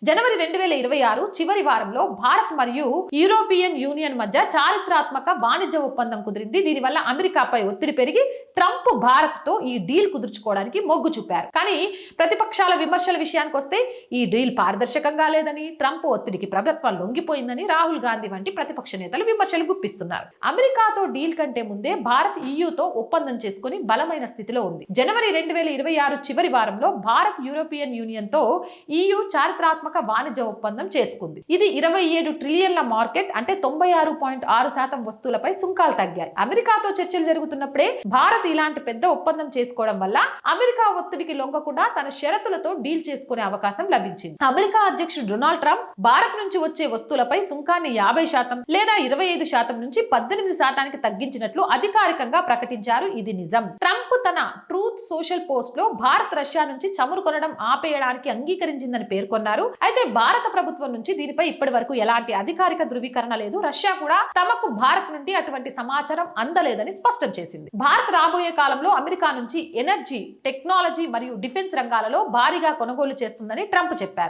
జనవరి 2026 చివరి వారంలో భారత్ మరియు యూరోపియన్ యూనియన్ మధ్య చారిత్రాత్మక వాణిజ్య ఒప్పందం కుదిరింది. దీనివల్ల అమెరికాపై ఒత్తిడి పెరిగి ట్రంప్ భారత్ తో ఈ డీల్ కుదుర్చుకోవడానికి మొగ్గు చూపారు. కానీ ప్రతిపక్షాల విమర్శల విషయానికి వస్తే ఈ డీల్ పారదర్శకంగా లేదని, ట్రంప్ ఒత్తిడికి ప్రభుత్వం లొంగిపోయిందని రాహుల్ గాంధీ వంటి ప్రతిపక్ష నేతలు విమర్శలు గుప్పిస్తున్నారు. అమెరికాతో డీల్ కంటే ముందే భారత్ ఈయూతో ఒప్పందం చేసుకుని బలమైన స్థితిలో ఉంది. జనవరి 2026 చివరి వారంలో భారత్ యూరోపియన్ యూనియన్ తో ఈయూ చారిత్రాత్మక వాణిజ్య ఒప్పందం చేసుకుంది. ఇది 27 ట్రిలియన్ల మార్కెట్, అంటే 96.6% వస్తువులపై సుంకాలు తగ్గాయి. అమెరికాతో చర్చలు జరుగుతున్నప్పుడే భారత్ ఇలాంటి పెద్ద ఒప్పందం చేసుకోవడం వల్ల అమెరికా ఒత్తిడికి లొంగకుండా తన షరతులతో డీల్ చేసుకునే అవకాశం లభించింది. అమెరికా అధ్యక్షుడు డొనాల్డ్ ట్రంప్ భారత్ నుంచి వచ్చే వస్తువులపై సుంకాన్ని 50% లేదా 25% నుంచి 18% తగ్గించినట్లు అధికారికంగా ప్రకటించారు. ఇది నిజం. ట్రంప్ తన ట్రూత్ సోషల్ పోస్ట్ లో భారత్ రష్యా నుంచి చమురు కొనడం ఆపేయడానికి అంగీకరించిందని పేర్కొన్నారు. అయితే భారత ప్రభుత్వం నుంచి దీనిపై ఇప్పటి వరకు ఎలాంటి అధికారిక ధృవీకరణ లేదు. రష్యా కూడా తమకు భారత్ నుండి అటువంటి సమాచారం అందలేదని స్పష్టం చేసింది. భారత్ రాబోయే కాలంలో అమెరికా నుంచి ఎనర్జీ, టెక్నాలజీ మరియు డిఫెన్స్ రంగాలలో భారీగా కొనుగోలు చేస్తుందని ట్రంప్ చెప్పారు.